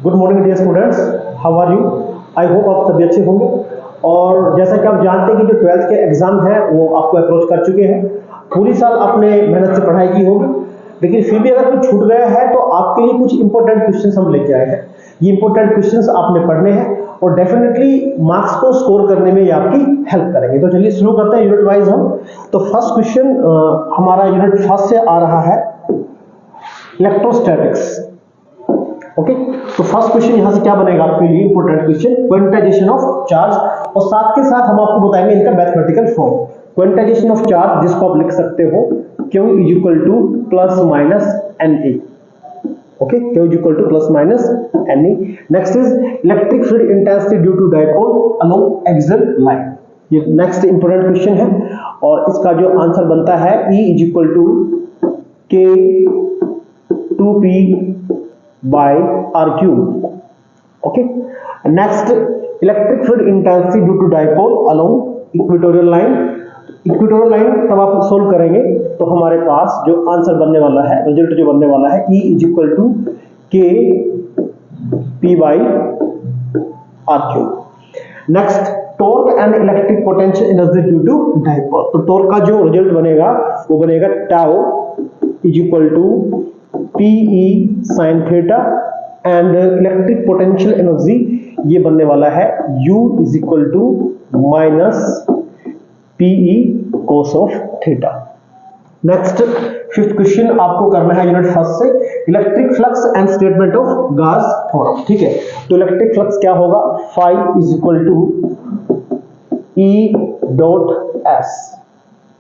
Good morning dear students, how are you. I hope आप सभी अच्छे होंगे। और जैसा कि आप जानते हैं कि जो 12th के एग्जाम है वो आपको अप्रोच कर चुके हैं। पूरी साल आपने मेहनत से पढ़ाई की होगी, लेकिन फिर भी अगर कुछ छूट गया है तो आपके लिए कुछ इंपॉर्टेंट क्वेश्चंस हम लेके आए हैं। ये इंपॉर्टेंट क्वेश्चंस आपने पढ़ने हैं और डेफिनेटली मार्क्स को स्कोर करने में ये आपकी हेल्प करेंगे। तो चलिए शुरू करते हैं यूनिट वाइज हम। तो फर्स्ट क्वेश्चन हमारा यूनिट फर्स्ट से आ रहा है इलेक्ट्रोस्टैटिक्स। ओके, तो फर्स्ट क्वेश्चन यहां से क्या बनेगा आपके लिए important question, quantisation of charge, और साथ के साथ हम आपको बताएंगे इनका mathematical form. Quantisation of charge जिसको आप लिख सकते हो Q = plus minus Na। Okay, Q = plus minus Na। Next is electric field intensity due to dipole along axial line. ये नेक्स्ट इंपॉर्टेंट क्वेश्चन है और इसका जो आंसर बनता है E = K2P by R3। Okay, next electric field intensity due to dipole along equatorial line. Equatorial line तब आप solve करेंगे तो हमारे पास जो आंसर बनने वाला है, रिजल्ट जो बनने वाला है E = Kp by R3। Next torque and electric potential energy due to dipole. तो टॉर्क का जो रिजल्ट बनेगा वो बनेगा tau = PE sin theta and electric potential energy ये बनने वाला है U = -PE cos of theta. Next fifth question आपको करना है यूनिट फर्स्ट से, electric flux and statement of Gauss theorem. ठीक है, तो इलेक्ट्रिक फ्लक्स क्या होगा, phi = E.S।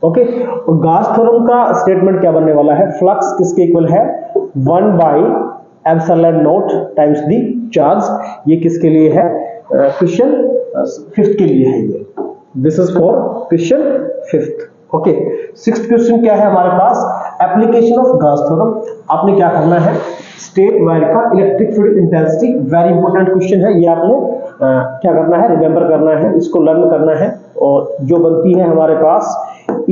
ओके, और गाउस थ्योरम का स्टेटमेंट क्या बनने वाला है, फ्लक्स किसके इक्वल है 1/ε0 टाइम्स द चार्ज। ये किसके लिए है, क्वेश्चन फिफ्थ के लिए है ये। This is for question fifth. Okay, sixth question क्या है हमारे पास, एप्लीकेशन ऑफ गाउस थ्योरम। आपने क्या करना है, स्टेट वायर का electric field intensity, very important question है ये, आपने क्या करना है, रिमेंबर करना है, इसको लर्न करना है। और जो बनती है हमारे पास E =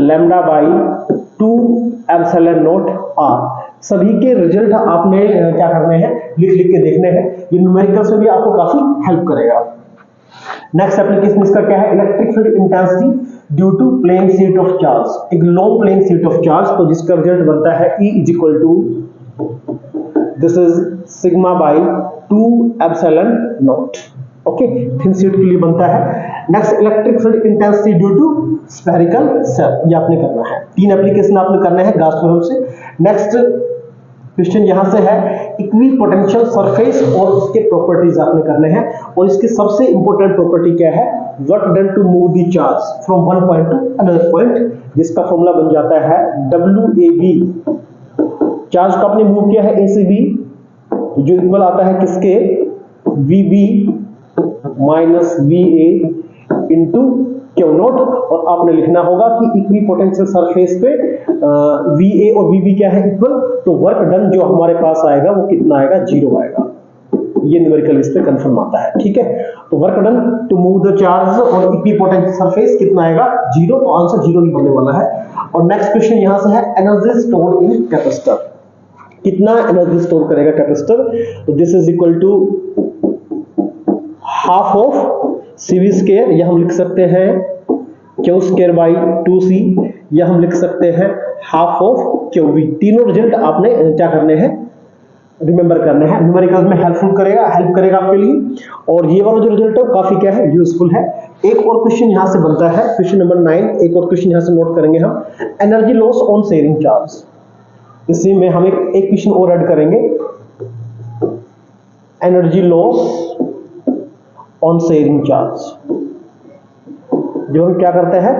λ/2ε0r। सभी के रिजल्ट आपने क्या करने हैं, लिख के देखने हैं। ये न्यूमेरिकल्स में भी आपको काफी हेल्प करेगा। नेक्स्ट एप्लीकेशन इसका क्या है, electric field intensity due to plane sheet of charge, एक long plane sheet of charge, तो जिसका रिजल्ट बनता है E = this is σ/2ε0। Okay, thin sheet के लिए बनता है। Next electric field intensity due to spherical shell, ये आपने करना है। तीन एप्लीकेशन आपने करने हैं गाउस थ्योरम से। नेक्स्ट क्वेश्चन यहां से है इक्विपोटेंशियल सरफेस और उसके प्रॉपर्टीज आपने करने हैं। और इसकी सबसे इंपॉर्टेंट प्रॉपर्टी क्या है, work done to move the charge from one point to another point, जिसका फॉर्मूला बन जाता है WAB। चार्ज को आपने मूव किया है A से B, जो इक्वल आता है किसके, VB - VA इंटू Q0। और आपने लिखना होगा कि इक्विपोटेंशियल सरफेस पे VA और VB क्या है, इक्वल, तो वर्क डन जो हमारे पास आएगा वो कितना आएगा, 0 आएगा। ये न्यूमेरिकल इस पे कंफर्म आता है। ठीक है, तो work done to move the charge और इक्विपोटेंशियल सरफेस कितना आएगा, 0, तो आंसर 0 ही बनने वाला है। और नेक्स्ट क्वेश्चन यहां से है एनर्जी स्टोर्ड इन कैपेसिटर, कितना एनर्जी स्टोर करेगा कैपेसिटर, तो this is equal to half of CV², यह हम लिख सकते हैं Q²/2C, यह हम लिख सकते हैं हाफ ऑफ QV। तीनों रिजल्ट आपने क्या करने हैं, रिमेंबर करने हैं। न्यूमेरिकल्स में हेल्प करेगा आपके लिए। और ये वाला जो रिजल्ट है वो काफी क्या है, यूजफुल है। एक और क्वेश्चन यहां से बनता है, क्वेश्चन नंबर 9। एक और क्वेश्चन यहां से नोट करेंगे हम, energy loss on sharing charge. इसी में हम एक क्वेश्चन और ऐड करेंगे, energy loss on sharing charge. जो हम क्या करते हैं,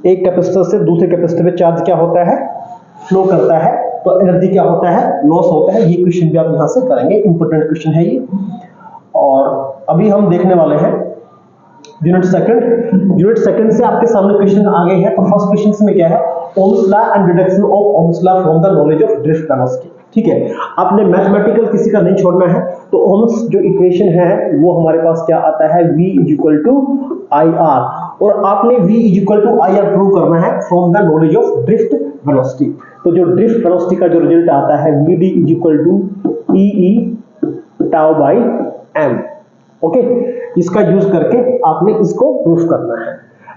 एक कैपेसिटर से दूसरे कैपेसिटर में चार्ज क्या होता है, फ्लो करता है, तो एनर्जी क्या होता है, लॉस होता है। ये क्वेश्चन भी आप यहां से करेंगे, इंपॉर्टेंट क्वेश्चन है ये। और अभी हम देखने वाले हैं यूनिट सेकंड से आपके सामने क्वेश्चन आ गए हैं। तो फर्स्ट क्वेश्चन में क्या है, Ohm's law and deduction of Ohm's law from the knowledge of drift velocity. ठीक है, आपने मैथमेटिकल किसी का नहीं छोड़ना है। तो ओम्स जो इक्वेशन है वो हमारे पास क्या आता है, V = IR, और आपने V = IR प्रूव करना है from the knowledge of drift velocity. तो जो ड्रिफ्ट वेलोसिटी का जो रिजल्ट आता है Vd is equal to E tau by m. Okay, इसका यूज करके आपने इसको प्रूफ करना है।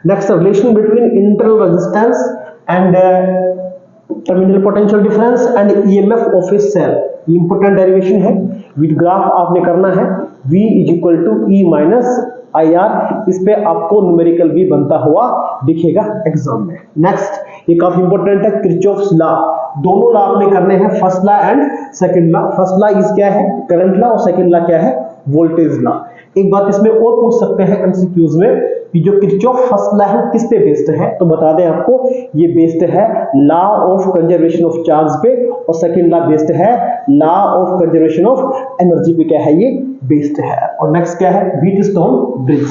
Next, relation between internal resistance and terminal potential difference and EMF of a cell, important derivation है। विद ग्राफ आपने करना है V is equal to E minus I R. इस पे आपको न्यूमेरिकल भी बनता हुआ दिखेगा एग्जाम में। नेक्स्ट, ये काफी इंपॉर्टेंट है, किरचॉफ्स लॉ। दोनों लॉ आपने करने हैं, first law and second law. First law is क्या है, करंट लॉ, और सेकंड लॉ क्या है, वोल्टेज लॉ। एक बात इसमें और पूछ सकते हैं एमसीक्यूज में कि जो किरचॉफ फर्स्ट लॉ है किस पे बेस्ड है, तो बता दें आपको, ये बेस्ड है law of conservation of charge पे, और सेकंड लॉ बेस्ड है law of conservation of energy पे क्या है, ये बेस्ड है। और नेक्स्ट क्या है, व्हीटस्टोन ब्रिज।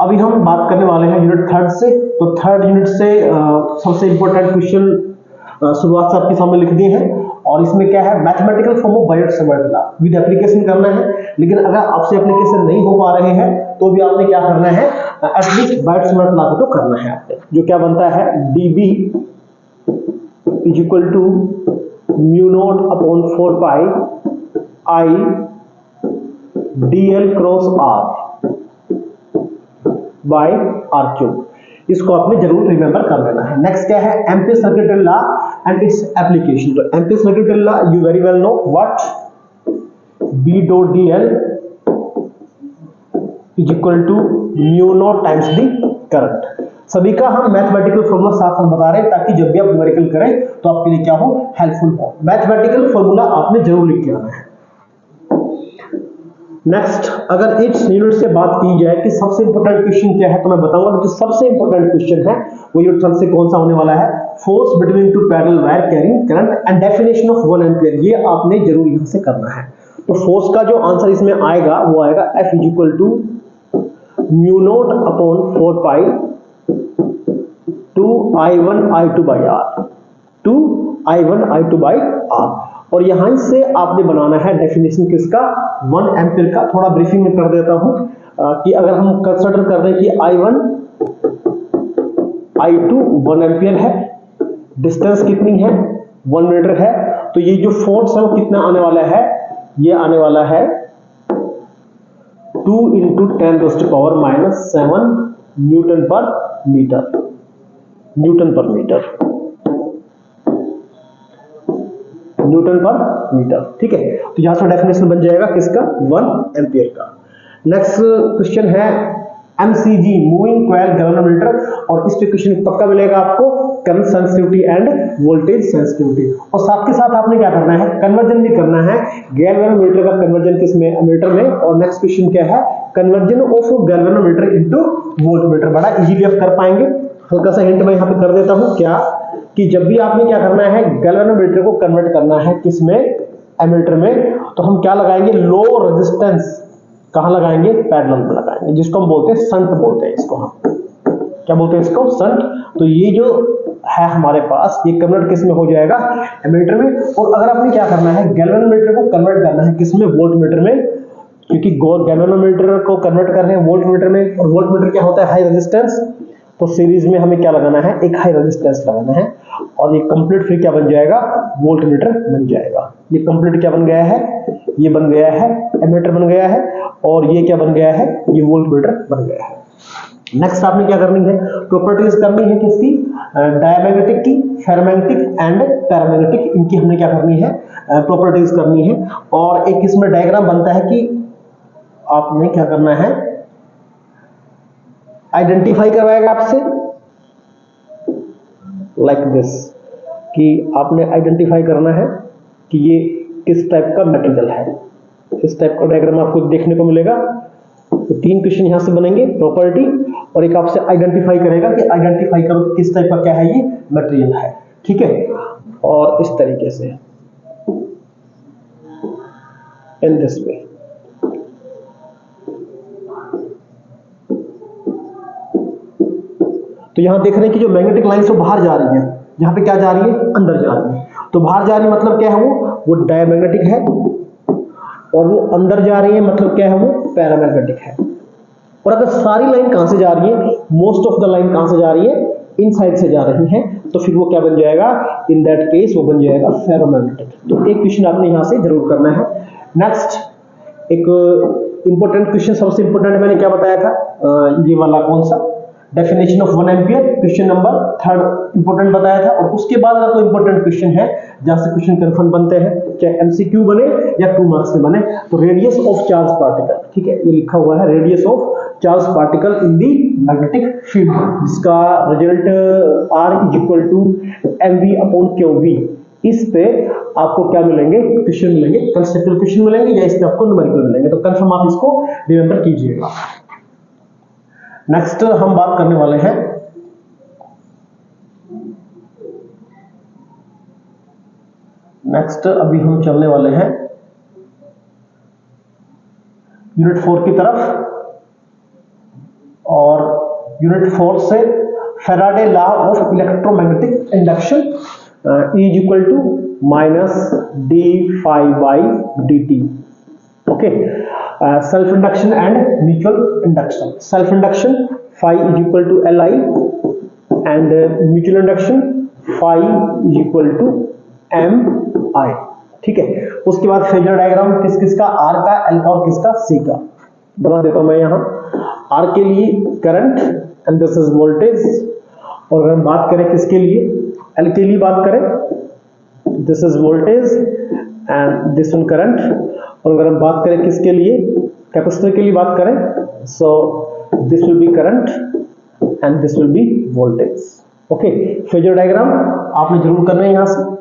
अभी हम बात करने वाले हैं यूनिट थर्ड से। तो थर्ड यूनिट से सबसे इंपॉर्टेंट क्वेश्चन शुरुआत से आपके सामने लिख दिए हैं, और इसमें क्या है, mathematical form of Biot-Savart law with application करना है। लेकिन अगर आपसे एप्लीकेशन नहीं हो पा रहे हैं तो भी आपने क्या करना है, एटलीस्ट बायोट-सावर्त लॉ को तो करना है आपने, जो क्या बनता है, dB is equal to mu naught upon 4 pi I dl cross r by r cube. इसको आपने जरूर रिमेंबर कर लेना है। नेक्स्ट क्या है, Ampere circuital law and its application. तो Ampere circuital law you very well know what, B dot dl is equal to mu naught times the current. सभी का हम मैथमेटिकल फॉर्मूला साथ साथ बता रहे हैं, ताकि जब भी आप न्यूमेरिकल करें तो आपके लिए क्या हो, हेल्पफुल हो। मैथमेटिकल फॉर्मूला आपने जरूर लिख के आना है। नेक्स्ट, अगर इस यूनिट से बात की जाए कि सबसे इंपॉर्टेंट क्वेश्चन क्या है, तो मैं बताऊंगा कि जो सबसे इंपॉर्टेंट क्वेश्चन है वो यूनिट थर्ड से कौन सा होने वाला है, force between two parallel wire carrying current and definition of 1 ampere. ये आपने जरूर यहां से करना है। तो फोर्स का जो आंसर इसमें आएगा वो आएगा F is equal to mu naught upon 4 pi two I1 I2 by R, two I1 I2 by R। और यहां से आपने बनाना है डेफिनेशन किसका, 1 एम्पीयर का। थोड़ा ब्रीफिंग में कर देता हूं कि अगर हम कंसीडर कर रहे हैं कि I1 I2 1 एम्पीयर है, डिस्टेंस कितनी है, 1 मीटर है, तो ये जो फोर्स है वो कितना आने वाला है, ये आने वाला है 2 × 10⁻⁻7 न्यूटन पर मीटर, न्यूटन पर मीटर, न्यूटन पर मीटर। ठीक है, तो यहां से डेफिनेशन बन जाएगा किसका, 1 एम्पीयर का। नेक्स्ट क्वेश्चन है एमसीजी, मूविंग कॉइल गैल्वेनोमीटर, और इस पे क्वेश्चन पक्का मिलेगा आपको, current sensitivity end voltage sensitivity. और साथ के साथ आपने क्या करना है, कन्वर्जन भी करना है गैल्वेनोमीटर का, कन्वर्जन किसमें, एमीटर में। और नेक्स्ट क्वेश्चन क्या है, conversion of galvanometer into voltmeter. बड़ा इजीली आप कर पाएंगे। हल्का सा हिंट मैं यहां पे कर देता हूं, क्या कि जब भी आपने क्या करना है, गैल्वेनोमीटर को कन्वर्ट करना है किसमें, एमीटर में, तो हम क्या लगाएंगे, लो रेजिस्टेंस कहां लगाएंगे, पैरेलल में लगाएंगे, जिसको हम बोलते हैं संट बोलते हैं इसको, हम क्या बोलते हैं इसको, संट। तो ये जो है हमारे पास, ये कन्वर्ट किसमें हो जाएगा, एमीटर में। और अगर आपने क्या करना है, गैल्वेनोमीटर को कन्वर्ट करना है किसमें, वोल्टमीटर में, क्योंकि गैल्वेनोमीटर को कन्वर्ट कर रहे हैं वोल्टमीटर में, और वोल्टमीटर क्या होता है, हाई रेजिस्टेंस। तो सीरीज में हमें क्या लगाना है, एक हाई रेजिस्टेंस लगाना है, और ये कंप्लीट फिर क्या बन जाएगा, वोल्टमीटर बन जाएगा। ये कंप्लीट क्या बन गया है, ये बन गया है एमीटर बन गया है, और ये क्या बन गया है, ये वोल्टमीटर बन गया है। नेक्स्ट आपने क्या करनी है, प्रॉपर्टीज करनी है किसकी, डायमैग्नेटिक की, फेरोमैग्नेटिक एंड पैरामैग्नेटिक, इनकी हमने क्या करनी है, प्रॉपर्टीज करनी है। और एक इसमें डायग्राम बनता है कि आपने क्या करना है, आइडेंटिफाई करवाएगा आपसे लाइक दिस, कि आपने आइडेंटिफाई करना है कि ये किस टाइप का मटेरियल है। इस टाइप का डायग्राम आपको देखने को मिलेगा। तो 3 क्वेश्चन यहां से बनेंगे, प्रॉपर्टी, और एक आपसे आइडेंटिफाई करेगा कि आइडेंटिफाई करो कि किस टाइप का क्या है, ये मटेरियल है। ठीक है, और इस तरीके से, इन दिस वे। तो यहां देख रहे हैं कि जो मैग्नेटिक लाइन से बाहर जा रही है, यहां पे क्या जा रही है, अंदर जा रही है। तो बाहर जा रही है मतलब क्या है, वो डायमैग्नेटिक है, और वो अंदर जा रही है मतलब क्या है, वो पैरामैग्नेटिक है। और अगर सारी लाइन कहां से जा रही है, मोस्ट ऑफ द लाइन कहां से जा रही है, इन साइड से जा रही हैं तो फिर वो क्या बन जाएगा, इन दैट केस वो बन जाएगा फेरोमैग्नेटिक। तो एक क्वेश्चन आपने यहां से जरूर करना है। नेक्स्ट एक इंपॉर्टेंट क्वेश्चन, सबसे इंपॉर्टेंट मैंने क्या बताया था, ये वाला कौन सा, definition of 1 ampere, question number 3 important बताया था। और उसके बाद अगर कोई इंपॉर्टेंट क्वेश्चन है जहां से क्वेश्चन कंफर्म बनते हैं, चाहे एमसीक्यू बने या 2 मार्क्स में बने, तो रेडियस ऑफ चार्ज पार्टिकल, ठीक है, ये लिखा हुआ है radius of charge particle in the magnetic field, जिसका result R is equal to mv upon qv। इस पे आपको क्या मिलेंगे, क्वेश्चन मिलेंगे, कंसेप्चुअल क्वेश्चन मिलेंगे या इस पे आपको न्यूमेरिकल मिलेंगे। तो कंफर्म आप इसको रिमेंबर कीजिएगा। नेक्स्ट हम बात करने वाले हैं अभी हम चलने वाले हैं यूनिट 4 की तरफ। और यूनिट 4 से Faraday law of electromagnetic induction is equal to minus d phi by d t. Okay, self induction and mutual induction. Self induction phi is equal to Li and mutual induction phi is equal to Mi। ठीक है, उसके बाद phasor diagram किस किस का, R का, L का और किसका, C का बना देता हूं मैं यहाँ। R के लिए current and this is voltage, और अगर हम बात करें किसके लिए, L के लिए बात करें, this is voltage and this one current. और अगर हम बात करें किसके लिए, कैपेसिटर के लिए बात करें, सो this will be current and this will be voltage। Okay, phasor diagram आपने जरूर करना है यहां से।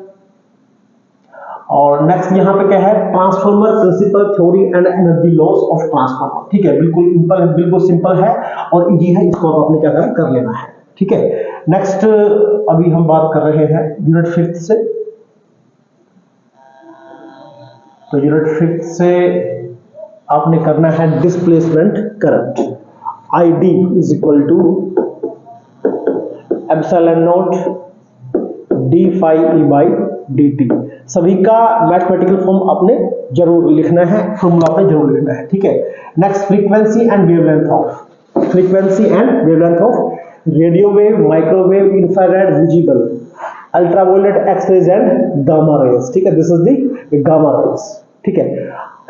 और नेक्स्ट यहां पे क्या है, transformer principle theory and energy loss of transformer. ठीक है, बिल्कुल सिंपल है और इजी है, इसको आप अपने क्या कर लेना है। ठीक है, नेक्स्ट अभी हम बात कर रहे हैं यूनिट 5 से। तो यूनिट 5 से आपने करना है displacement current. ID is equal to epsilon naught d phi e by dt। सभी का मैथमेटिकल फॉर्म आपने जरूर लिखना है, फॉर्मूला आपने जरूर लिखना है। ठीक है, next frequency and wavelength of radio wave, microwave, infrared, visible, ultraviolet, X-rays and gamma rays. ठीक है, this is the gamma rays. ठीक है,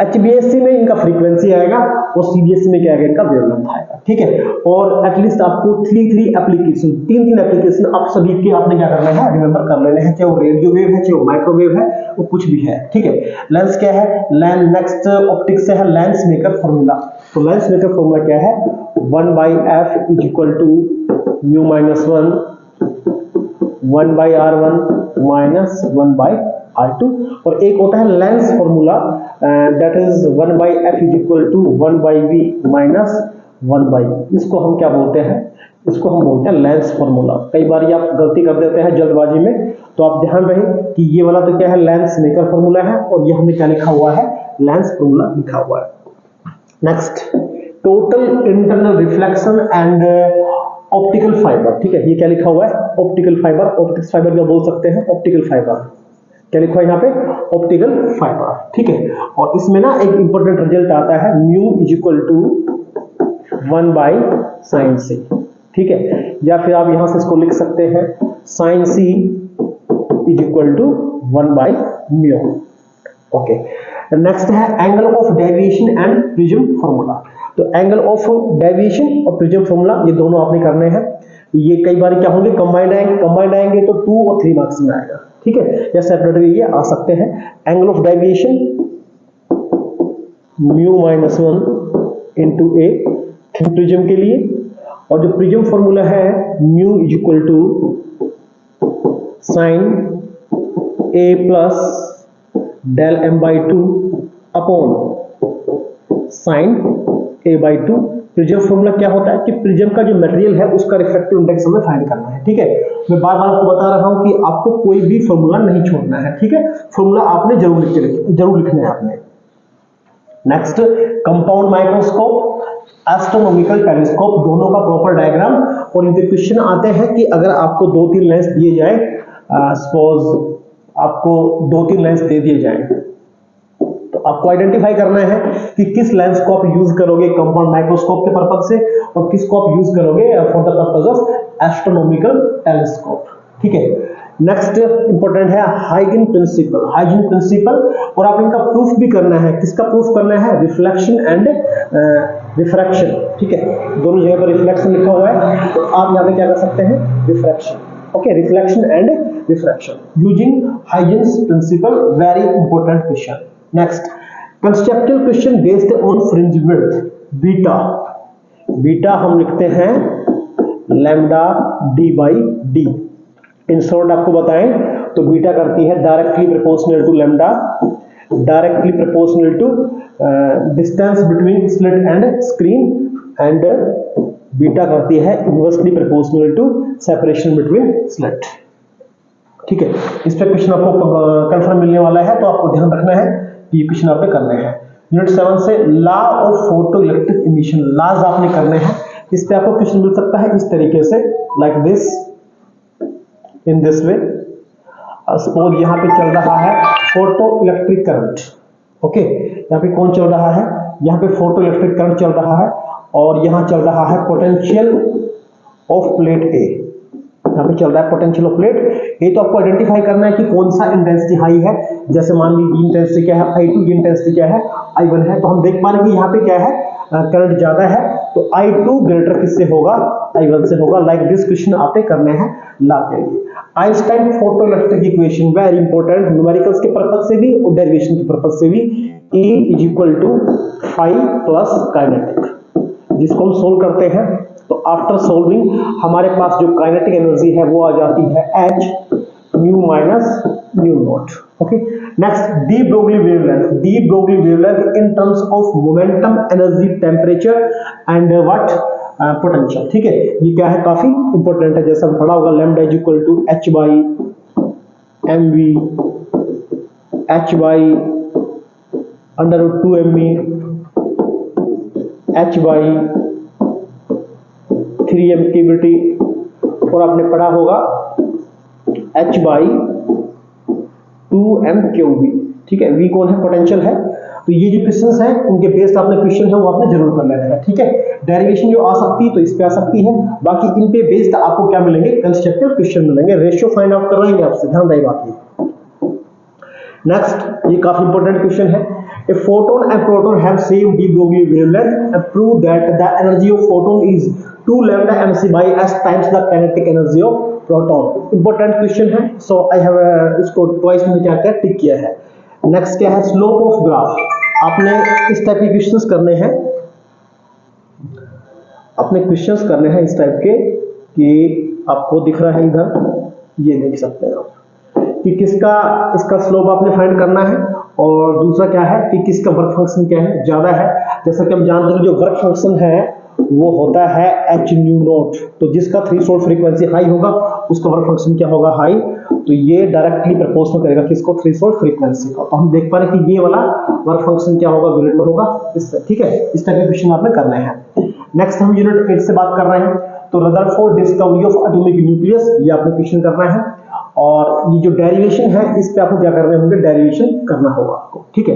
HBSC में इनका फ्रीक्वेंसी आएगा और CBSE में क्या आएगा, इनका वेवलेंथ आएगा। ठीक है, और एटलीस्ट आपको तीन एप्लीकेशन आप सभी के आपने क्या करना है, रिमेंबर कर लेने हैं, चाहे वो रेडियो वेव है, चाहे वो माइक्रोवेव है, वो कुछ भी है। ठीक है, लेंस क्या है, नेक्स्ट ऑप्टिक्स से है लेंस मेकर फॉर्मूला। तो लेंस मेकर फॉर्मूला क्या है, 1/f is equal to mu minus 1/r1 minus 1/r2। और एक होता है lens formula, that is 1/f is equal to 1/v minus 1/, इसको हम क्या बोलते हैं, इसको हम बोलते हैं लेंस फॉर्मूला। कई बार ये आप गलती कर देते हैं जल्दबाजी में, तो आप ध्यान रहे कि ये वाला तो क्या है, लेंस मेकर फॉर्मूला है, और ये हमने क्या लिखा हुआ है, लेंस फॉर्मूला लिखा हुआ है। Next, total internal reflection and optical fibre. ठीक है, ये क्या लिखा हुआ है, ऑप्टिकल फाइबर, ऑप्टिक्स फाइबर क्या बोल सकते हैं, ऑप्टिकल फाइबर। क्या लिखा है यहाँ पे, ऑप्टिकल फाइबर। ठीक है, और इसमें ना एक इंपॉर्टेंट रिजल्ट आता है, mu is equal to 1/sin c। ठीक है, या फिर आप यहां से इसको लिख सकते हैं sin c is equal to 1/μ। Okay, next है angle of deviation and prism formula. तो एंगल ऑफ डेविएशन और प्रिज्म फॉर्मूला ये दोनों आपने करने हैं। ये कई बार क्या होंगे, कंबाइंड आएंगे तो 2 और 3 मार्क्स में आएगा। ठीक है, या सेपरेट ये आ सकते हैं। Angle of deviation mu minus 1 into a prism के लिए, और जो प्रिज्म फॉर्मूला है mu is equal to sine A plus del m by 2 upon sine A by 2। Prism formula क्या होता है कि प्रिज्म का जो मटेरियल है उसका रिफ्रैक्टिव इंडेक्स हमें फाइंड करना है। ठीक है, मैं बार बार आपको बता रहा हूं कि आपको कोई भी फॉर्मूला नहीं छोड़ना है। ठीक है, फॉर्मूला आपने जरूर लिखना है आपने। Next, compound microscope, astronomical telescope, दोनों का प्रॉपर डायग्राम। और इनके क्वेश्चन आते हैं कि अगर आपको 2-3 लेंस दिए जाए, सपोज आपको 2-3 लेंस दे दिए जाए, तो आपको आइडेंटिफाई करना है कि किस लेंस को आप यूज करोगे कंपाउंड माइक्रोस्कोप के पर्पज से और किसको आप यूज करोगे for the purpose of astronomical telescope. ठीक है, नेक्स्ट इंपॉर्टेंट है हाइगन प्रिंसिपल। हाइगन प्रिंसिपल, और आप इनका प्रूफ भी करना है। किसका प्रूफ करना है? Reflection and refraction. ठीक है, दोनों जगह पर रिफ्लेक्शन लिखा हुआ है, तो आप यहाँ पे क्या कर सकते हैं? Refraction. Okay, reflection and refraction using Huygens principle, very important question. Next, constructive question based on fringe width beta. Beta हम लिखते हैं lambda D by D. In short आपको बताएं तो बीटा करती है directly proportional to lambda, directly proportional to distance between slit and screen, and beta करती है inversely proportional to separation between slit. ठीक है, इस पे क्वेश्चन आपको कंफर्म मिलने वाला है, तो आपको ध्यान रखना है कि ये क्वेश्चन आपने करने हैं। यूनिट 7 से law of photoelectric emission, laws आपने करने हैं। इस पे आपको क्वेश्चन मिल सकता है इस तरीके से, like this, in this way. Suppose यहाँ पे चल रहा है फोटो इलेक्ट्रिक करंट। ओके, यहाँ पे कौन चल रहा है? यहाँ पे फोटो इलेक्ट्रिक करंट चल रहा है, और यहाँ चल रहा है पोटेंशियल ऑफ प्लेट ए। यहाँ पे चल रहा है पोटेंशियल ऑफ प्लेट ए। तो आपको आइडेंटिफाई करना है कि कौन सा इंटेंसिटी हाई है। जैसे मान लीजिए इंटेंसिटी क्या है? I2 की इंटेंसिटी क्या है? I1 है। तो हम देख पा रहे हैं कि यहाँ पे क्या है? करंट ज्यादा है, तो I2 ग्रेटर किससे होगा? I1 से होगा। लाइक दिस क्वेश्चन आपने करने हैं ला के लिए। Einstein photoelectric equation, very important, numericals के पर्पज से भी और डेरिवेशन के पर्पज से भी। E is equal to phi plus kinetic, जिसको हम सोल्व करते हैं तो आफ्टर सोल्विंग हमारे पास जो काइनेटिक एनर्जी है वो आ जाती है H new minus new not. Okay, next de Broglie wavelength. De Broglie wavelength in terms of momentum, energy, temperature and what potential. ठीक है, ये क्या है? काफी इंपॉर्टेंट है। जैसा पढ़ा होगा lambda is equal to H by mv, H by under root 2 mv, H by 3m केविटी, और आपने पढ़ा होगा H बाई 2m क्यूबी। ठीक है, V कौन है? पोटेंशियल है। तो ये जो क्वेश्चंस हैं इनके बेस्ड आपने क्वेश्चन है वो आपने जरूर कर लेना है। ठीक है, डेरिवेशन जो आ सकती है तो इस पे आ सकती है, बाकी इन पे बेस्ड आपको क्या मिलेंगे? कंस्ट्रक्टिव क्वेश्चन मिलेंगे। रेशियो फाइंड आउट करवाएंगे आपसे, ध्यान रही बात ये। नेक्स्ट, ये काफी इंपॉर्टेंट क्वेश्चन है। A photon and proton have same de Broglie wavelength and prove that the energy of photon is 2 lambda mc by s times the kinetic energy of proton. Important question है, so I have इसको twice मैंने क्या किया? टिक किया है। Next क्या है? Slope of graph. आपने इस टाइप के क्वेश्चंस करने हैं, अपने क्वेश्चंस करने हैं इस टाइप के, कि आपको दिख रहा है इधर, ये देख सकते हैं आप कि किसका इसका स्लोप आपने फाइंड करना है, और दूसरा क्या है कि किसका वर्क फंक्शन क्या है? ज्यादा है। जैसा कि हम जानते हैं जो वर्क फंक्शन है वो होता है H न्यू नॉट। तो जिसका थ्रेशोल्ड फ्रीक्वेंसी हाई होगा उसका वर्क फंक्शन क्या होगा? हाई। तो ये डायरेक्टली प्रोपोर्शनल करेगा किसको? थ्रेशोल्ड फ्रीक्वेंसी को। तो हम देख पा रहे हैं कि ये वाला वर्क फंक्शन क्या होगा? ग्रेटर होगा इससे। ठीक है, इस टाइप के क्वेश्चन आपने करने हैं। नेक्स्ट हम यूनिट 8 से बात कर रहे हैं, तो Rutherford discovery of atomic nucleus, ये आपने क्वेश्चन करना है। और ये जो डेरिवेशन है इस पे आपको क्या करने होंगे? डेरिवेशन करना होगा आपको। ठीक है,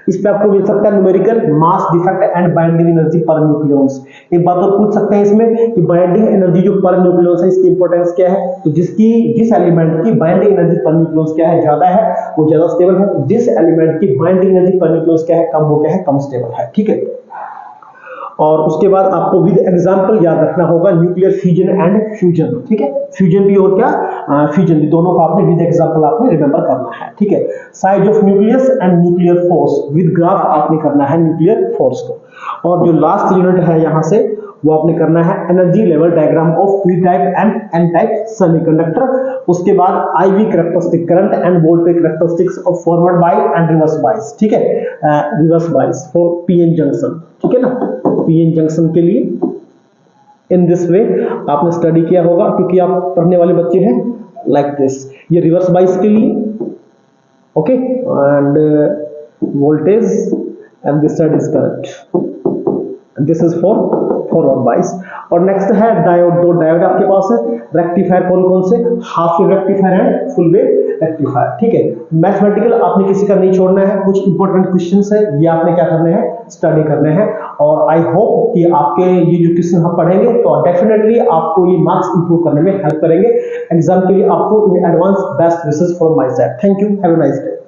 इस पे आपको मिल सकता है numerical mass defect and binding energy पर न्यूक्लियॉन्स। एक बात और पूछ सकते हैं इसमें कि बाइंडिंग एनर्जी जो पर न्यूक्लियॉन्स है इसकी इंपॉर्टेंस क्या है? तो जिस एलिमेंट की बाइंडिंग एनर्जी पर न्यूक्लियॉन्स क्या है? ज्यादा है, वो ज्यादा स्टेबल है। जिस एलिमेंट की बाइंडिंग एनर्जी पर न्यूक्लियॉन्स क्या है? कम, वो क्या है? कम स्टेबल है। ठीक है, और उसके बाद आपको विद एग्जांपल याद रखना होगा न्यूक्लियर फ्यूजन एंड फ्यूजन। ठीक है, फ्यूजन भी और क्या? फ्यूजन भी, दोनों को आपने विद एग्जांपल आपने रिमेंबर करना है। ठीक है, size of nucleus and nuclear force, with graph आपने करना है न्यूक्लियर फोर्स को। और जो लास्ट यूनिट है यहाँ से वो आपने करना है energy level diagram of P type and N type semiconductor. उसके बाद IV characteristic, current and voltage characteristics of forward bias and reverse bias. ठीक है, reverse bias for PN junction. ठीक है ना, पीएन जंक्शन के लिए इन दिस वे आपने स्टडी किया होगा, क्योंकि आप पढ़ने वाले बच्चे हैं लाइक दिस। ये रिवर्स बायस के लिए, okay, end voltage and this side is current, this is for forward bias. और नेक्स्ट है डायोड, दो डायोड आपके पास है। रेक्टिफायर कौन कौन से, half wave rectifier and full wave rectifier, ठीक है। मैथमेटिकल आपने किसी का नहीं छोड़ना है, कुछ इंपॉर्टेंट क्वेश्चंस है ये आपने क्या करने हैं, स्टडी करने हैं। और आई होप कि आपके ये जो क्वेश्चन हम पढ़ेंगे तो डेफिनेटली आपको ये मार्क्स इंप्रूव करने में हेल्प करेंगे। एग्जाम के लिए आपको in advance best wishes from my side. Thank you, have a nice day.